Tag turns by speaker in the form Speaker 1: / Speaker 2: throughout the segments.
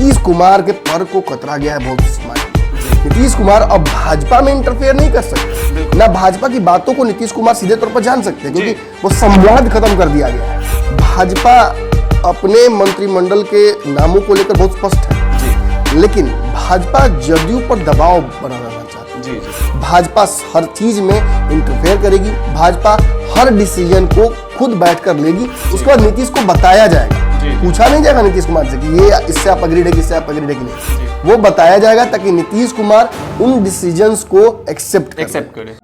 Speaker 1: नीतीश कुमार के पर को कतरा गया है बहुत स्मार्ट। नीतीश कुमार अब भाजपा में इंटरफेयर नहीं कर सकते, ना भाजपा की बातों को नीतीश कुमार सीधे तौर पर जान सकते हैं, क्योंकि वो संवाद खत्म कर दिया गया है। भाजपा अपने मंत्रिमंडल के नामों को लेकर बहुत स्पष्ट है, लेकिन भाजपा जदयू पर दबाव बनाना चाहती है। भाजपा हर चीज में इंटरफेयर करेगी, भाजपा हर डिसीजन को खुद बैठकर लेगी, उसके बाद नीतीश को बताया जाएगा। पूछा नहीं जाएगा नीतीश कुमार से कि ये इससे आप अग्रीड है, इससे आप अग्रीड है कि नहीं, वो बताया जाएगा ताकि नीतीश कुमार उन डिसीजंस को एक्सेप्ट करे।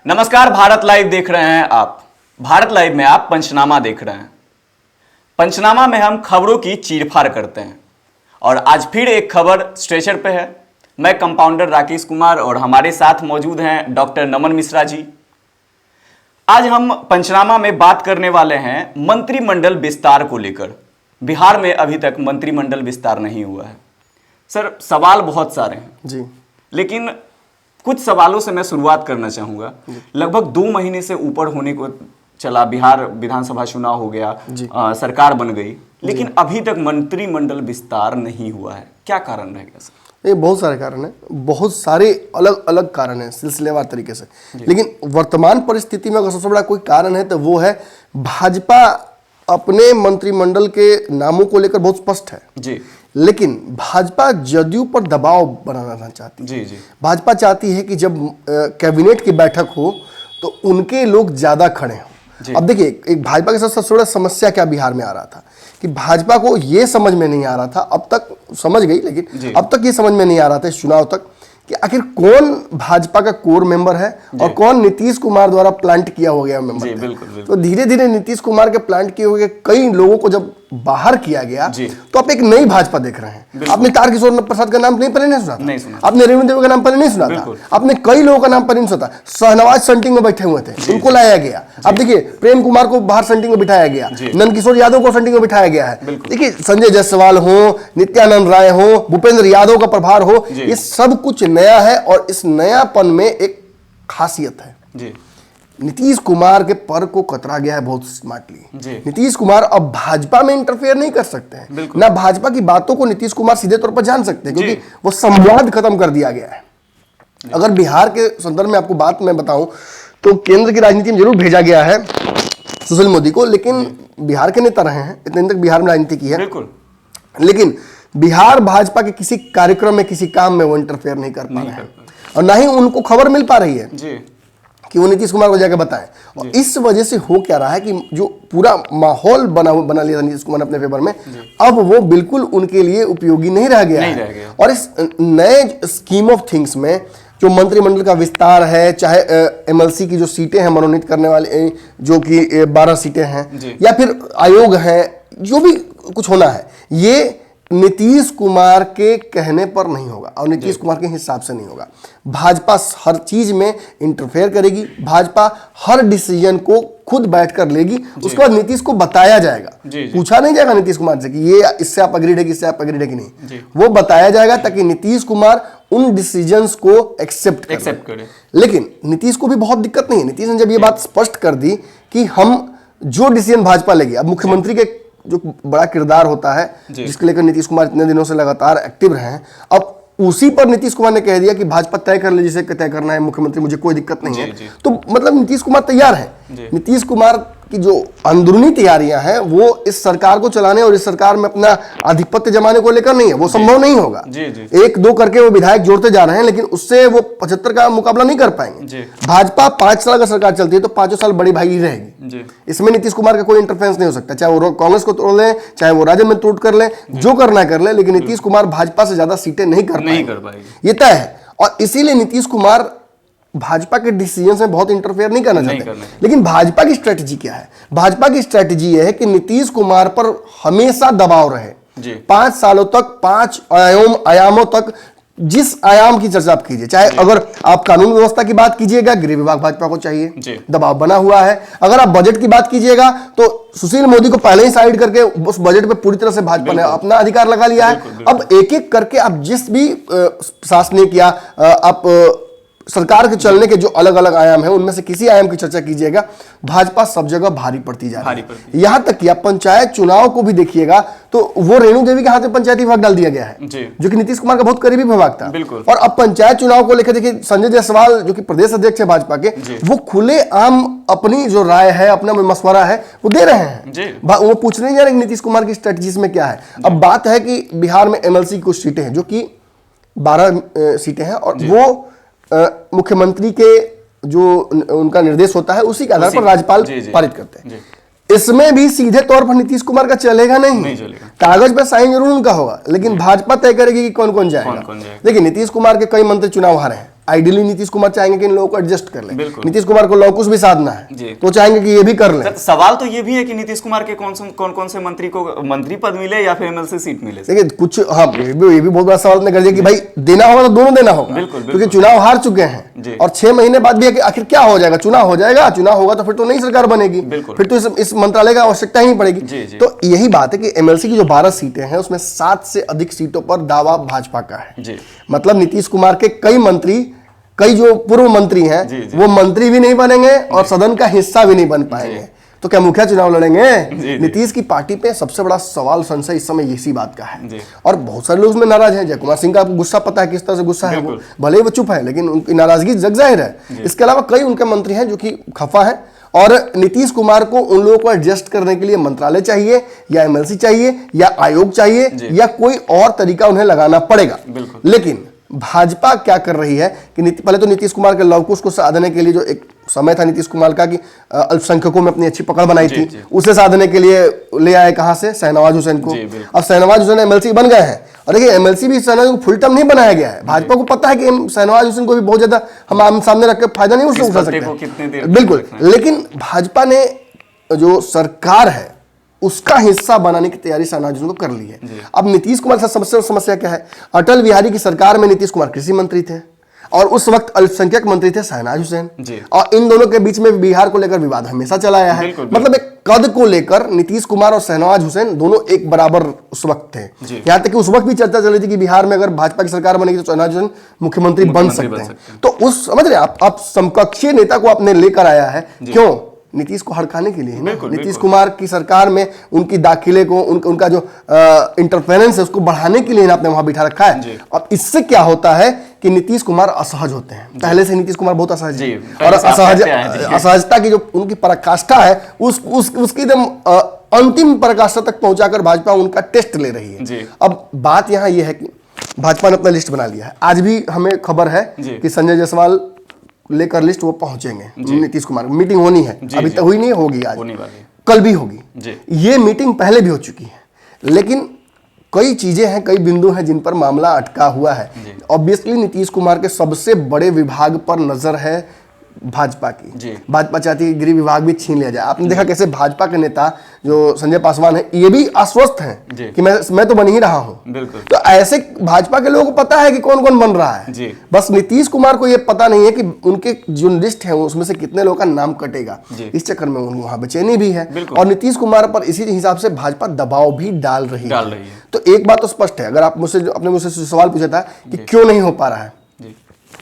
Speaker 2: नमस्कार, भारत लाइव देख रहे हैं आप। भारत लाइव में आप पंचनामा देख रहे हैं। पंचनामा में हम खबरों की चीरफाड़ करते हैं और आज फिर एक खबर स्ट्रेचर पे है। मैं कंपाउंडर राकेश कुमार और हमारे साथ मौजूद हैं डॉक्टर नमन मिश्रा जी। आज हम पंचनामा में बात करने वाले हैं मंत्रिमंडल विस्तार को लेकर। बिहार में अभी तक मंत्रिमंडल विस्तार नहीं हुआ है। सर, सवाल बहुत सारे हैं
Speaker 1: जी, लेकिन
Speaker 2: कुछ सवालों से मैं शुरुआत करना चाहूंगा। लगभग 2 महीने से ऊपर होने को चला, बिहार विधानसभा चुनाव हो गया, सरकार बन गई, लेकिन अभी तक मंत्रिमंडल विस्तार नहीं हुआ है। क्या कारण रह गया सर?
Speaker 1: ये बहुत सारे कारण हैं, बहुत सारे अलग अलग कारण हैं सिलसिलेवार तरीके से, लेकिन वर्तमान परिस्थिति में अगर सबसे बड़ा कोई कारण है तो वो है भाजपा अपने मंत्रिमंडल के नामों को लेकर बहुत स्पष्ट है
Speaker 2: जी,
Speaker 1: लेकिन भाजपा जदयू पर दबाव बनाना चाहती है।
Speaker 2: जी।
Speaker 1: भाजपा चाहती है कि जब कैबिनेट की बैठक हो तो उनके लोग ज्यादा खड़े हों। अब देखिए, एक भाजपा के साथ सबसे बड़ा समस्या क्या बिहार में आ रहा था कि भाजपा को ये समझ में नहीं आ रहा था, अब तक समझ गई, लेकिन अब तक ये समझ में नहीं आ रहा था इस चुनाव तक कि आखिर कौन भाजपा का कोर मेंबर है और कौन नीतीश कुमार द्वारा प्लांट किया हो गया मेंबर है। बिल्कुल। तो धीरे धीरे नीतीश कुमार के प्लांट किए हुए कई लोगों को जब बाहर किया गया तो आप एक नई भाजपा देख रहे हैं। आपने तारकिशोर प्रसाद का नाम पहले नहीं सुना था, आपने रेणु देवी का नाम पहले नहीं सुना था, आपने कई लोगों का नाम पहले नहीं सुना था। शहनवाज सेंटिंग में बैठे हुए थे, उनको लाया गया। अब देखिए, प्रेम कुमार को बाहर सेंटिंग में बिठाया गया, नंदकिशोर यादव को सेंटिंग में बिठाया गया है। देखिए, संजय जायसवाल हो, नित्यानंद राय हो, भूपेंद्र यादव का प्रभार हो, ये सब कुछ नया है और इस नयापन में एक खासियत है। नीतीश कुमार के पर को कतरा गया है बहुत स्मार्टली। नीतीश कुमार अब भाजपा में इंटरफेयर नहीं कर सकते हैं, ना भाजपा की बातों को नीतीश कुमार सीधे तौर पर जान सकते हैं, क्योंकि वो संवाद खत्म कर दिया गया है। अगर बिहार के संदर्भ में आपको बात मैं बताऊं तो केंद्र की राजनीति में जरूर भेजा गया है सुशील मोदी को, लेकिन बिहार के नेता रहे हैं, इतने दिन तक बिहार में राजनीति की है, लेकिन बिहार भाजपा के किसी कार्यक्रम में, किसी काम में वो इंटरफेयर नहीं कर पा रहे हैं और ना ही उनको खबर मिल पा रही है कि वो नीतीश कुमार को जाकर बताएं। और इस वजह से हो क्या रहा है कि जो पूरा माहौल बना लिया था नीतीश कुमार ने अपने फेवर में, अब वो बिल्कुल उनके लिए उपयोगी नहीं रह गया है। और इस नए स्कीम ऑफ थिंग्स में जो मंत्रिमंडल का विस्तार है, चाहे एमएलसी की जो सीटें हैं मनोनीत करने वाले, जो कि 12 सीटें हैं, या फिर आयोग है, जो भी कुछ होना है, ये नीतीश कुमार के कहने पर नहीं होगा और नीतीश कुमार के हिसाब से नहीं होगा। भाजपा हर चीज में इंटरफेयर करेगी, भाजपा हर डिसीजन को खुद बैठकर लेगी, उसके बाद नीतीश को बताया जाएगा। पूछा नहीं जाएगा नीतीश कुमार से कि ये इससे आप अग्रीड है, इससे आप अग्रीड है कि नहीं, वो बताया जाएगा ताकि नीतीश कुमार उन डिसीजंस को एक्सेप्ट करे। लेकिन नीतीश को भी बहुत दिक्कत नहीं है। नीतीश ने जब ये बात स्पष्ट कर दी कि हम जो डिसीजन भाजपा लेगी, अब मुख्यमंत्री के जो बड़ा किरदार होता है जिसके लेकर नीतीश कुमार इतने दिनों से लगातार एक्टिव रहे हैं, अब उसी पर नीतीश कुमार ने कह दिया कि भाजपा तय कर ले, जिसे तय करना है मुख्यमंत्री, मुझे कोई दिक्कत नहीं है। तो मतलब नीतीश कुमार तैयार है। नीतीश कुमार की जो अंदरूनी तैयारियां हैं वो इस सरकार को चलाने और इस सरकार में अपना आधिपत्य जमाने को लेकर नहीं है, वो संभव नहीं होगा। 1-2 करके वो विधायक जोड़ते जा रहे हैं, लेकिन उससे वो 75 का मुकाबला नहीं कर पाएंगे। भाजपा 5 साल अगर सरकार चलती है तो 5 साल बड़ी भाई रहेगी। इसमें नीतीश कुमार का कोई इंटरफेरेंस नहीं हो सकता, चाहे वो कांग्रेस को तोड़ ले, चाहे वो राज्य में टूट कर ले, जो करना है कर ले, लेकिन नीतीश कुमार भाजपा से ज्यादा सीटें नहीं कर पाएंगे, ये तय है। और इसीलिए नीतीश कुमार भाजपा के डिसीजन में बहुत इंटरफेयर नहीं करना चाहते। लेकिन भाजपा की स्ट्रेटजी क्या है? भाजपा की स्ट्रेटजी यह है कि नीतीश कुमार पर हमेशा दबाव रहे। 5 सालों तक, 5 आयामों तक, जिस आयाम की चर्चा आप कीजिए, चाहे अगर आप कानून व्यवस्था की बात कीजिएगा, गृह विभाग भाजपा को चाहिए, दबाव बना हुआ है। अगर आप बजट की बात कीजिएगा तो सुशील मोदी को पहले ही साइड करके उस बजट पे पूरी तरह से भाजपा ने अपना अधिकार लगा लिया है। अब एक एक करके आप जिस भी शासनिक या आप सरकार के चलने के जो अलग अलग आयाम है उनमें से किसी आयाम की चर्चा कीजिएगा, भाजपा सब जगह भारी पड़ती जा रही है। यहां तक कि आप पंचायत चुनाव को भी देखिएगा तो वो रेणु देवी के हाथ में पंचायती विभाग डाल दिया गया है, जो कि नीतीश कुमार का बहुत करीबी विभाग था। और अब पंचायत चुनाव को लेकर देखिए संजय जायसवाल जो कि प्रदेश अध्यक्ष है भाजपा के, वो खुले आम अपनी जो राय है, अपना मशवरा है वो दे रहे हैं। वो पूछने नहीं जा रहे नीतीश कुमार की स्ट्रेटजी में क्या है। अब बात है कि बिहार में एमएलसी की कुछ सीटें हैं जो कि 12 सीटें हैं और वो मुख्यमंत्री के जो उनका निर्देश होता है उसी के आधार पर राज्यपाल पारित करते हैं। इसमें भी सीधे तौर पर नीतीश कुमार का चलेगा नहीं चलेगा। कागज पर साइन जरूर उनका होगा, लेकिन भाजपा तय करेगी कि कौन कौन जाएगा। देखिए नीतीश कुमार के कई मंत्री चुनाव हारे हैं, आइडियली नीतीश कुमार चाहेंगे कि इन लोगों को एडजस्ट कर ले। नीतीश कुमार को लौकुश भी साधना है तो चाहेंगे कि ये भी कर ले।
Speaker 2: सवाल तो ये भी है कि नीतीश कुमार के कौन से मंत्री को मंत्री पद मिले या फिर एमएलसी सीट मिले।
Speaker 1: देखिए कुछ हाँ ये भी बहुत बड़ा सवाल कर दिया कि भाई देना होगा तो दोनों देना होगा, क्योंकि चुनाव हार चुके हैं और 6 महीने बाद भी आखिर क्या हो जाएगा। चुनाव हो जाएगा, चुनाव होगा तो फिर तो नई सरकार बनेगी, फिर तो इस मंत्रालय का आवश्यकता ही नहीं पड़ेगी। तो यही बात है कि एमएलसी की जो 12 सीटें हैं उसमें 7 से अधिक सीटों पर दावा भाजपा का है। मतलब नीतीश कुमार के कई जो पूर्व मंत्री हैं वो मंत्री भी नहीं बनेंगे और सदन का हिस्सा भी नहीं बन पाएंगे। तो क्या मुखिया चुनाव लड़ेंगे? नीतीश की पार्टी पे सबसे बड़ा सवाल संशय इस समय इसी बात का है और बहुत सारे लोग उसमें नाराज हैं। जयकुमार सिंह का आपको गुस्सा पता है किस तरह से गुस्सा है, वो भले ही वो चुप है लेकिन उनकी नाराजगी जग जाहिर है। इसके अलावा कई उनके मंत्री हैं जो कि खफा है और नीतीश कुमार को उन लोगों को एडजस्ट करने के लिए मंत्रालय चाहिए या एमएलसी चाहिए या आयोग चाहिए या कोई और तरीका उन्हें लगाना पड़ेगा। लेकिन भाजपा क्या कर रही है कि पहले तो नीतीश कुमार के लवकुश को साधने के लिए जो एक समय था नीतीश कुमार का कि अल्पसंख्यकों में अपनी अच्छी पकड़ बनाई थी, उसे साधने के लिए ले आए कहां से, शाहनवाज हुसैन को। अब शाहनवाज हुसैन एमएलसी बन गए हैं और देखिए एमएलसी भी शाहनवाज को फुल टर्म नहीं बनाया गया है। भाजपा को पता है कि शाहनवाज हुसैन को भी बहुत ज्यादा हम सामने रख के फायदा नहीं उससे उठा सकते, बिल्कुल। लेकिन भाजपा ने जो सरकार है उसका हिस्सा बनाने की तैयारी शाहनवाज हुसैन को कर ली है। अब नीतीश कुमार के साथ समस्या क्या है? अटल बिहारी की सरकार में नीतीश कुमार कृषि मंत्री थे और उस वक्त अल्पसंख्यक मंत्री थे शाहनवाज हुसैन, और इन दोनों के बीच में बिहार को लेकर विवाद हमेशा चला आया है। मतलब एक कद को लेकर नीतीश कुमार और शाहनवाज हुसैन दोनों एक बराबर उस वक्त थे। यहां तक कि उस वक्त भी चर्चा चल रही थी कि बिहार में अगर भाजपा की सरकार बनेगी तो शाहनवाज हुसैन मुख्यमंत्री बन सकते हैं। तो उस समझ रहे आप समकक्षीय नेता को आपने लेकर आया है, क्यों? नीतीश को हड़काने के लिए। नीतीश कुमार की सरकार में उनकी दाखिले को उनका जो इंटरफेरेंस है उसको बढ़ाने के लिए आपने वहां बिठा रखा है। अब इससे क्या होता है कि नीतीश कुमार असहज होते हैं। पहले से नीतीश कुमार बहुत असहज है और असहजता की जो उनकी पराकाष्ठा है उसकी एकदम अंतिम पराकाष्ठा तक पहुंचाकर भाजपा उनका टेस्ट ले रही है। अब बात यहां यह है कि भाजपा ने अपना लिस्ट बना लिया है। आज भी हमें खबर है कि संजय जायसवाल लेकर लिस्ट वो पहुंचेंगे नीतीश कुमार। मीटिंग होनी है, अभी तक हुई नहीं, होगी आज, कल भी होगी। ये मीटिंग पहले भी हो चुकी है, लेकिन कई चीजें हैं, कई बिंदु हैं जिन पर मामला अटका हुआ है। ऑब्वियसली नीतीश कुमार के सबसे बड़े विभाग पर नजर है भाजपा की। भाजपा चाहती है गृह विभाग भी छीन लिया जाए। आपने देखा कैसे भाजपा के नेता जो संजय पासवान है ये भी आश्वस्त हैं कि मैं तो बन ही रहा हूं। तो ऐसे भाजपा के लोगों को पता है कि कौन कौन बन रहा है, बस नीतीश कुमार को यह पता नहीं है कि उनके जो लिस्ट है उसमें से कितने लोगों का नाम कटेगा। इस चक्कर में उनको वहां बेचैनी भी है और नीतीश कुमार पर इसी हिसाब से भाजपा दबाव भी डाल रही है। तो एक बात तो स्पष्ट है, अगर आप आपने मुझसे सवाल पूछा था कि क्यों नहीं हो पा रहा है,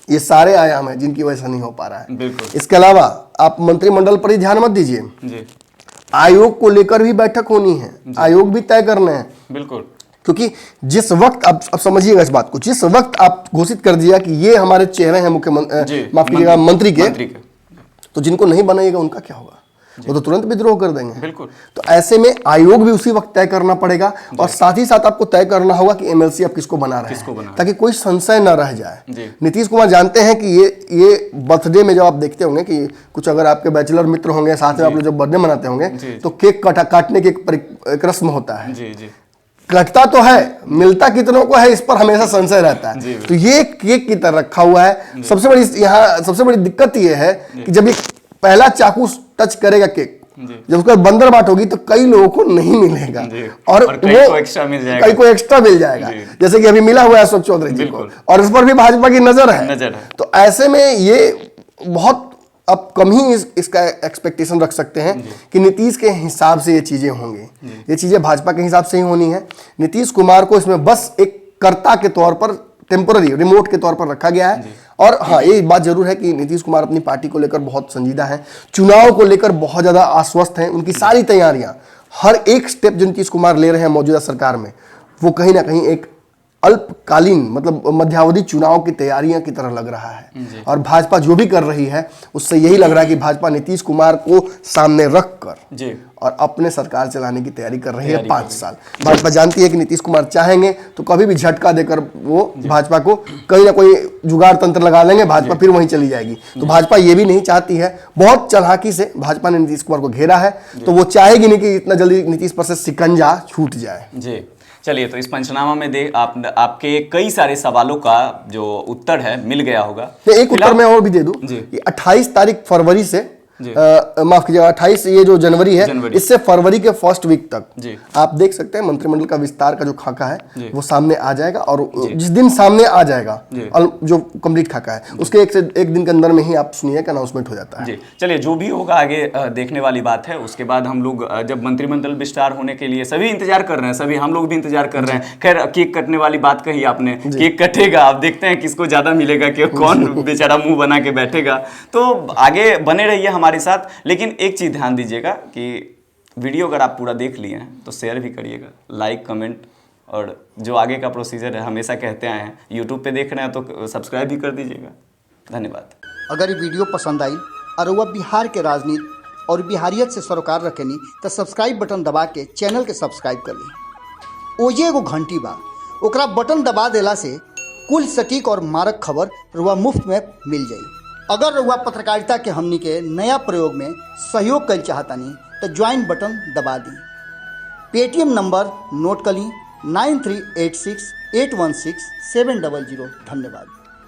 Speaker 1: ये सारे आयाम हैं जिनकी वजह से नहीं हो पा रहा है। इसके अलावा आप मंत्रिमंडल पर ही ध्यान मत दीजिए, आयोग को लेकर भी बैठक होनी है, आयोग भी तय करने हैं। बिल्कुल, क्योंकि जिस वक्त अब समझिएगा इस बात को, जिस वक्त आप घोषित कर दिया कि ये हमारे चेहरे हैं मुख्यमंत्री, माफ कीजिएगा मंत्री के, तो जिनको नहीं बनाइएगा उनका क्या होगा? वो तो तुरंत विद्रोह कर देंगे। बिल्कुल। तो ऐसे में आयोग भी उसी वक्त तय करना पड़ेगा और साथ ही साथ आपको तय करना होगा कि एमएलसी आप किसको बना रहे हैं, ताकि कोई संशय न रह जाए। नीतीश कुमार जानते हैं कि ये बर्थडे में जब आप देखते होंगे कि कुछ अगर आपके बैचलर मित्र होंगे, साथ में आप लोग जब बर्थडे मनाते होंगे तो केक काटने की एक रस्म होता है। कटता तो है, मिलता कितनों को है इस पर हमेशा संशय रहता है। तो ये केक की तरह रखा हुआ है। सबसे बड़ी दिक्कत ये है कि जब ये पहला चाकू टच करेगा केक, जब उसका बंदर बाट होगी तो कई लोगों को नहीं मिलेगा और कई को एक्स्ट्रा मिल जाएगा, जैसे कि अभी मिला हुआ है अशोक चौधरी जी को, और इस पर भी भाजपा की नजर है। तो ऐसे में ये बहुत अब कम ही इसका एक्सपेक्टेशन रख सकते हैं कि नीतीश के हिसाब से ये चीजें होंगी। ये चीजें भाजपा के हिसाब से ही होनी है। नीतीश कुमार को इसमें बस एक कर्ता के तौर पर, टेम्पोररी रिमोट के तौर पर रखा गया है और हाँ, ये बात जरूर है कि नीतीश कुमार अपनी पार्टी को लेकर बहुत संजीदा हैं, चुनाव को लेकर बहुत ज़्यादा आश्वस्त हैं। उनकी सारी तैयारियां, हर एक स्टेप जो नीतीश कुमार ले रहे हैं मौजूदा सरकार में, वो कहीं ना कहीं एक अल्पकालीन मतलब मध्यावधि चुनाव की तैयारियां की तरह लग रहा है। और भाजपा जो भी कर रही है उससे यही लग रहा है कि भाजपा नीतीश कुमार को सामने रखकर और अपने सरकार चलाने की तैयारी कर रही है 5 साल। भाजपा जानती है कि नीतीश कुमार चाहेंगे तो कभी भी झटका देकर वो भाजपा को कहीं ना कोई जुगाड़ तंत्र लगा लेंगे, भाजपा फिर वहीं चली जाएगी। तो भाजपा ये भी नहीं चाहती है, बहुत चालाकी से भाजपा ने नीतीश कुमार को घेरा है, तो वो चाहेगी नहीं कि इतना जल्दी नीतीश पर से शिकंजा छूट जाए।
Speaker 2: जी चलिए, तो इस पंचनामा में आपके कई सारे सवालों का जो उत्तर है मिल गया होगा।
Speaker 1: तो एक उत्तर मैं और भी दे दूं कि 28 तारीख फरवरी से माफ कीजिएगा 28 ये जो जनवरी है, इससे फरवरी के फर्स्ट वीक तक आप देख सकते हैं मंत्रिमंडल का विस्तार का जो खाका है वो सामने आ जाएगा। और जिस दिन सामने आ जाएगा जो कंप्लीट खाका है, उसके एक दिन के अंदर में ही आप सुनिए कि अनाउंसमेंट हो जाता है।
Speaker 2: चलिए, जो भी होगा आगे देखने वाली बात है। उसके बाद हम लोग जब मंत्रिमंडल विस्तार होने के लिए सभी इंतजार कर रहे हैं, सभी हम लोग भी इंतजार कर रहे हैं। खैर, केक कटने वाली बात कही आपने, केक कटेगा, आप देखते हैं किसको ज्यादा मिलेगा, कि कौन बेचारा मुंह बना के बैठेगा। तो आगे बने रहिए हमारे साथ। लेकिन एक चीज ध्यान दीजिएगा कि वीडियो अगर आप पूरा देख लिए हैं तो शेयर भी करिएगा, लाइक कमेंट, और जो आगे का प्रोसीजर है हमेशा कहते आए हैं, यूट्यूब पे देख रहे हैं तो सब्सक्राइब भी कर दीजिएगा। धन्यवाद।
Speaker 3: अगर ये वीडियो पसंद आई और वह बिहार के राजनीति और बिहारियत से सरोकार रखेनी तो सब्सक्राइब बटन दबा के चैनल के सब्सक्राइब कर ली। ओजे एगो घंटी बा, ओकरा बटन दबा देला से कुल सटीक और मारक खबर रुआ मुफ्त में मिल जाई। अगर रुआ पत्रकारिता के हमनी के नया प्रयोग में सहयोग कर चाहतानी तो ज्वाइन बटन दबा दी। पेटीएम नंबर नोट कर ली 9386816700। धन्यवाद।